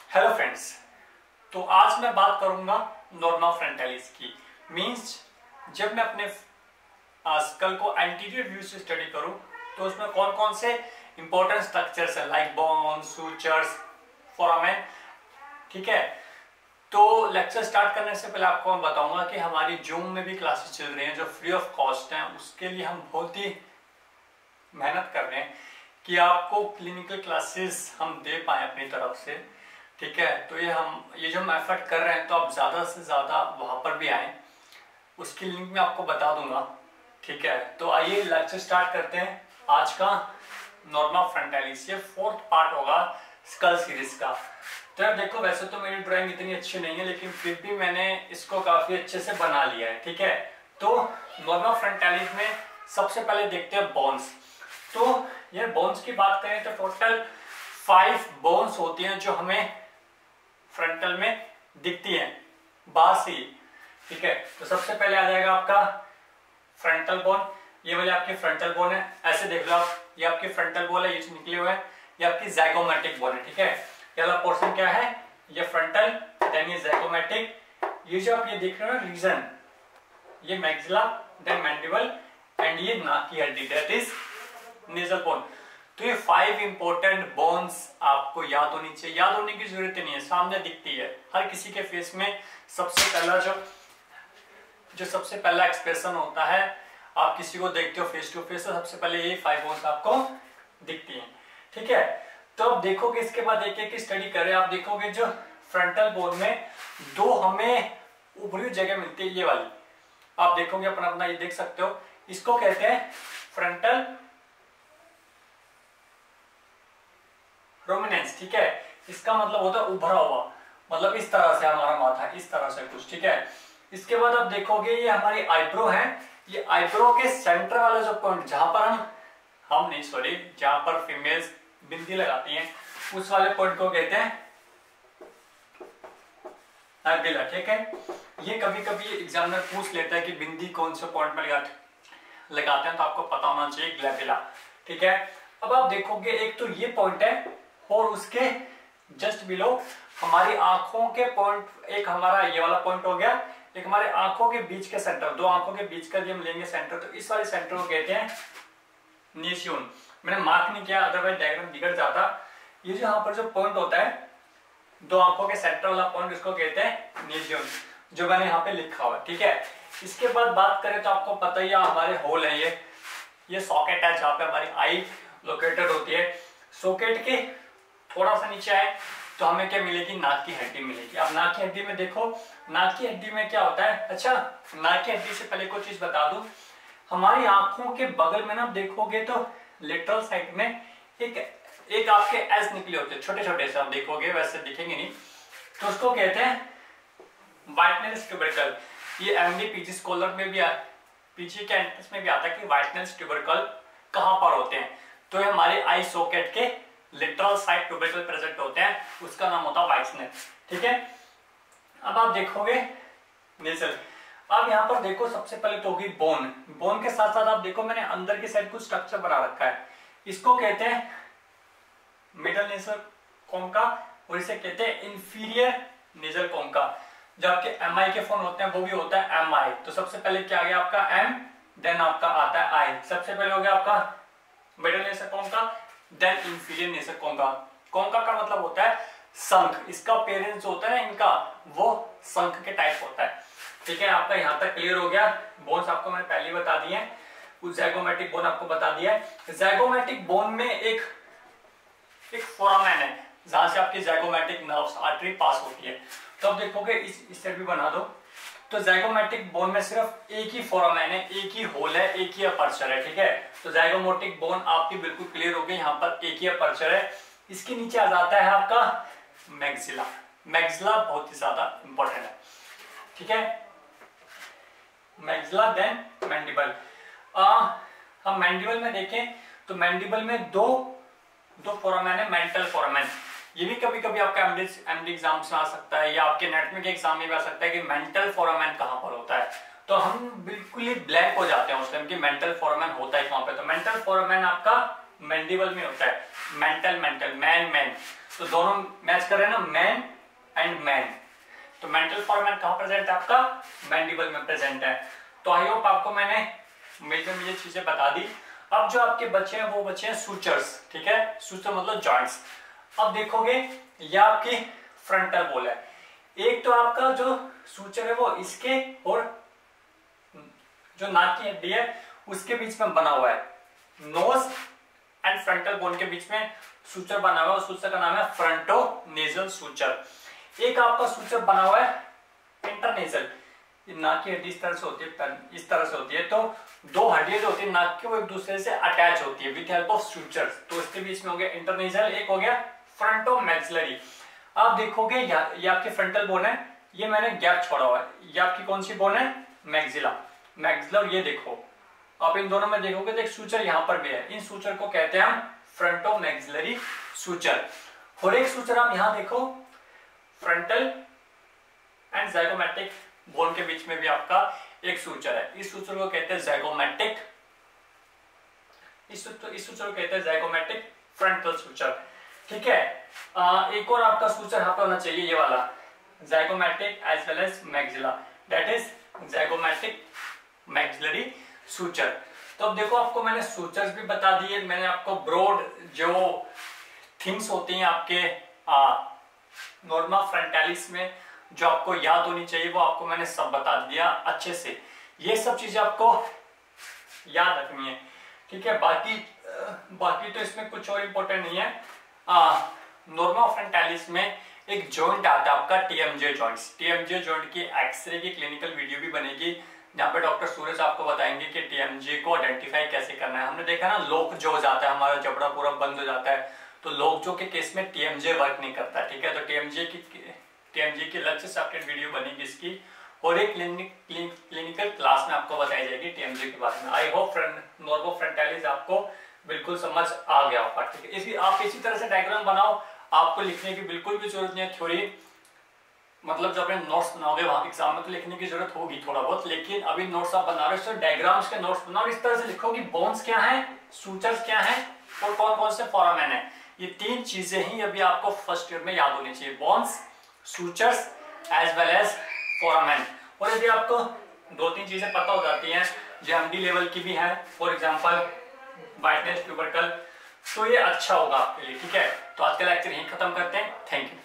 Hello friends, तो आज मैं बात करूंगा नॉर्मा फ्रंटालिस की। मींस जब मैं अपने स्कल को एंटीरियर व्यू से स्टडी करूं तो उसमें कौन कौन से इंपॉर्टेंट स्ट्रक्चर्स है लाइक बोन, सूचर्स, फोरामेन। ठीक है, तो लेक्चर स्टार्ट करने से पहले आपको मैं बताऊंगा कि हमारी जूम में भी क्लासेस चल रही हैं जो फ्री ऑफ कॉस्ट हैं। उसके लिए हम बहुत ही मेहनत कर रहे हैं कि आपको क्लिनिकल क्लासेस हम दे पाए अपनी तरफ से। ठीक है, तो ये जो हम एफर्ट कर रहे हैं तो आप ज़्यादा से ज़्यादा वहाँ पर भी आएँ, उसकी लिंक मैं आपको बता दूंगा। ठीक है, तो आइए लेक्चर स्टार्ट करते हैं आज का नॉर्मा फ्रंटालिस। ये 4th पार्ट होगा स्कल सीरीज का। तो यार देखो, वैसे तो मेरी ड्राइंग इतनी अच्छी नहीं है लेकिन फिर भी मैंने इसको काफ़ी अच्छे से बना लिया है। ठीक है, तो नॉर्मा फ्रंटालिस में सबसे पहले देखते हैं बोन्स। तो ये बोन्स की बात करें तो टोटल 5 बोन्स होती हैं जो हमें फ्रंटल में दिखती हैं बाहर से ही। ठीक है, तो सबसे पहले आ जाएगा आपका फ्रंटल बोन। ये वाली आपकी फ्रंटल बोन है, ऐसे देख लो आप, ये आपकी फ्रंटल बोन है, ये जो निकले हुए हैं ये आपकी ज़ाइगोमैटिक बोन है। ठीक है, ये वाला पोर्शन क्या है, ये फ्रंटल, देन ये ज़ाइगोमैटिक। ये जो आप ये देख रहे हो ना रीजन, ये मैक्सिला, देन मैंडिबल एंड ये नाक की हड्डी, दैट इज नेजल बोन। तो ये 5 इंपॉर्टेंट बोन्स आपको याद होनी चाहिए। याद होने की जरूरत नहीं है, सामने दिखती है हर किसी के फेस में। सबसे पहला जो सबसे पहला एक्सप्रेशन होता है, आप किसी को देखते हो फेस टू फेस, तो सबसे पहले ये 5 बोन्स आपको दिखती हैं। ठीक है, तो अब देखोगे इसके बाद एक एक की स्टडी करें, आप देखोगे जो फ्रंटल बोन में 2 हमें ऊपरी जगह मिलती है, ये वाली आप देखोगे अपना अपना, ये देख सकते हो, इसको कहते हैं फ्रंटल प्रोमिनेंस। ठीक है, इसका मतलब होता है उभरा हुआ, मतलब इस तरह से हमारा माथा, इस तरह से कुछ। ठीक है, इसके बाद आप देखोगे ये हमारी आईब्रो है, ये आईब्रो के सेंटर वाला जो पॉइंट जहां पर जहां पर फीमेल्स बिंदी लगाती हैं, उस वाले पॉइंट को कहते हैं ग्लैबिला। ठीक है, ये कभी कभी एग्जामिनर पूछ लेता है कि बिंदी कौन से पॉइंट में लगाते हैं, तो आपको पता होना चाहिए ग्लैबिला। ठीक है, अब आप देखोगे एक तो ये पॉइंट है और उसके जस्ट बिलो हमारी आंखों के पॉइंट, एक हमारा ये वाला पॉइंट हो गया, एक हमारे आंखों के बीच के सेंटर, 2 आंखों के बीच का हम लेंगे सेंटर, तो इस वाले सेंटर को कहते हैं नीशियन। मैंने मार्क नहीं किया, अदरवाइज डायग्राम बिगड़ जाता। ये जो यहाँ पर जो पॉइंट होता है 2 आंखों के सेंटर वाला पॉइंट, इसको कहते हैं नीशियन, जो मैंने यहाँ पे लिखा हुआ। ठीक है, इसके बाद बात करें तो आपको पता ही है हमारे होल है, ये सॉकेट है जहाँ पे हमारी आई लोकेटेड होती है। सॉकेट के थोड़ा सा नीचे आए तो हमें क्या मिलेगी, नाक की हड्डी मिलेगी। अब नाक की हड्डी में देखो, नाक की हड्डी में क्या होता है, अच्छा नाक की हड्डी से पहले कुछ चीज बता दूं, हमारी आंखों के बगल में ना देखोगे तो लेटरल साइड में एक आपके एस निकले होते हैं, छोटे छोटे से, आप देखोगे वैसे दिखेंगे नहीं, तो उसको कहते हैं व्हाइटनेस ट्यूबरकल। ये एमडी पीजी स्कॉलर में भी पीजी के एंट्रेंस में भी आता है कि व्हाइटनेस ट्यूबरकल कहां पर होते हैं, तो ये हमारे आई सॉकेट के लिटरल साइड ट्यूबरकल प्रेजेंट होते हैं, उसका नाम होता है व्हाइटनेस। ठीक है, अब आप देखोगे नेजल। अब यहाँ पर देखो सबसे पहले तो होगी बोन। बोन के साथ साथ आप देखो मैंने अंदर की साइड कुछ स्ट्रक्चर बना रखा है, इसको कहते हैं मिडल नेजल कोंका और इसे कहते हैं इंफीरियर नेजल कोंका। जो आपके एमआई के फोन होते हैं वो भी होता है एमआई। तो सबसे पहले क्या आ गया आपका एम, देन आपका आता है आई। सबसे पहले हो गया आपका middle nasal concha, then inferior nasal concha. Concha का मतलब होता है शंख, इसका अपीयरेंस जो होता है ना इनका, वो शंख के टाइप होता है। ठीक है, आपका यहाँ तक क्लियर हो गया। बोन्स आपको मैंने पहले बता दिए हैं, कुछ ज़ाइगोमैटिक बोन आपको बता दिया है। ज़ाइगोमैटिक बोन में एक फोरामेन है जहां से आपकी ज़ाइगोमैटिक नर्व्स आर्टरी पास होती है। तो अब देखोगे इस साइड भी बना दो, तो ज़ाइगोमैटिक बोन में सिर्फ एक ही फोरामेन है, एक ही होल है, एक ही अपर्चर है। ठीक है, तो ज़ाइगोमैटिक बोन आपकी बिल्कुल क्लियर हो गई, यहाँ पर एक ही अपर्चर है। इसके नीचे आ जाता है आपका मैक्सिला। मैक्सिला बहुत ही ज्यादा इंपॉर्टेंट है। ठीक है, मैक्सिला देन मैंडिबल। हम मैंडिबल में देखें तो मैंडिबल में दो फोरामेन है, मेंटल फोरामेन। ये भी कभी कभी आपका एमडी एग्जाम में आ सकता है या आपके नेट में के एग्जाम में भी आ सकता है कि मेंटल फोरामेन कहां पर होता है, तो हम बिल्कुल ही ब्लैंक हो जाते हैं उस टाइम कि मेंटल फोरामेन होता है कहां पे। तो मेंटल फोरामेन आपका मैंडिबल में होता है। मेंटल मैन, तो दोनों मैच कर रहे हैं ना, मैन एंड मैन। तो मेंटल फॉर्मेन कहाँ प्रेजेंट है आपका, मैंडिबल में प्रेजेंट है। तो आई होप आपको मैंने मेजर चीजें बता दी। अब जो आपके बच्चे हैं वो बच्चे हैं सूचर्स, ठीक है, सूचर मतलब जॉइंट्स। अब देखोगे ये आपकी फ्रंटल बोल है। एक तो आपका जो सूचर है वो इसके और जो नाक की हड्डी है उसके बीच में बना हुआ है, नोज एंड फ्रंटल बोन के बीच में सूचर बना हुआ है, उस सूचर का नाम है फ्रंटोनेजल सूचर। एक आपका सूचर बना हुआ है इंटरनेजल, नाक की हड्डी इस तरह से होती है, इस तरह से होती है, तो दो हड्डियां जो होती है नाक की वो एक दूसरे से अटैच होती है विद हेल्प ऑफ सूचर्स। तो इसके बीच में हो गया इंटरनेजल, एक हो गया फ्रंटोमैक्सिलरी। आप देखोगे ये आपकी फ्रंटल बोन है, ये मैंने गैप छोड़ा हुआ है, ये आपकी कौन सी बोन है, मैक्सिला, मैक्सिलर। ये देखो आप इन दोनों में देखोगे तो एक सूचर यहाँ पर भी है, इन सूचर को कहते हैं हम फ्रंटोमैक्सिलरी सूचर। और एक सूचर आप यहाँ देखो फ्रंटल एंड ज़ाइगोमैटिक बोन के बीच में भी आपका एक सूचर है, इस सूचर को कहते हैं ज़ाइगोमैटिक, इस सूचर को कहते हैं ज़ाइगोमैटिक फ्रंटल सूचर, ठीक है। एक और आपका सूचर यहाँ पे होना चाहिए, ये वाला zygomatic as well as maxilla, that is zygomatic maxillary suture. तो अब देखो आपको मैंने सूचर्स भी बता दिए, मैंने आपको ब्रॉड जो थिंग्स होती हैं आपके नॉर्मा फ्रंटालिस में जो आपको याद होनी चाहिए वो आपको मैंने सब बता दिया अच्छे से। ये सब चीजें आपको याद रखनी है, ठीक है। बाकी तो इसमें कुछ और इम्पोर्टेंट नहीं है। नॉर्मा फ्रंटालिस में एक जॉइंट आता है आपका टीएमजे जॉइंट्स। टीएमजे जॉइंट की एक्सरे की क्लिनिकल वीडियो भी बनेगी जहाँ पे डॉक्टर सूरज आपको बताएंगे कि टीएमजे को आइडेंटिफाई कैसे करना है। हमने देखा ना लॉक जो हो जाता है, हमारा जबड़ा पूरा बंद हो जाता है, तो लॉक जो के केस में टीएमजे वर्क नहीं करता, ठीक है। तो टीएमजे की अलग से सेपरेट वीडियो बनेगी इसकी, और एक क्लिनिकल क्लास में आपको बताई जाएगी टीएमजे के बारे में। आई होप नॉर्मो फ्रंटालिस आपको बिल्कुल समझ आ गया होगा, ठीक है। आप इसी तरह से डायग्राम बनाओ, आपको लिखने की बिल्कुल भी जरूरत नहीं है। थ्योरी मतलब जब अपने नोट्स बनाओगे वहां एग्जाम में तो लिखने की जरूरत होगी थोड़ा बहुत, लेकिन अभी नोट्स आप बना रहे हो तो डायग्राम्स के नोट्स बनाओ, इस तरह से लिखो कि बोन्स क्या है, सूचर्स क्या है और कौन कौन से फोरामेन है। ये तीन चीजें ही अभी आपको फर्स्ट ईयर में याद होनी चाहिए, bones, sutures as well as foramen. और यदि आपको दो तीन चीजें पता हो जाती हैं जो एमडी लेवल की भी है, फॉर एग्जांपल वाइटनेस ट्यूबरकल, तो ये अच्छा होगा आपके लिए, ठीक है। तो आज का लेक्चर यहीं खत्म करते हैं, थैंक यू।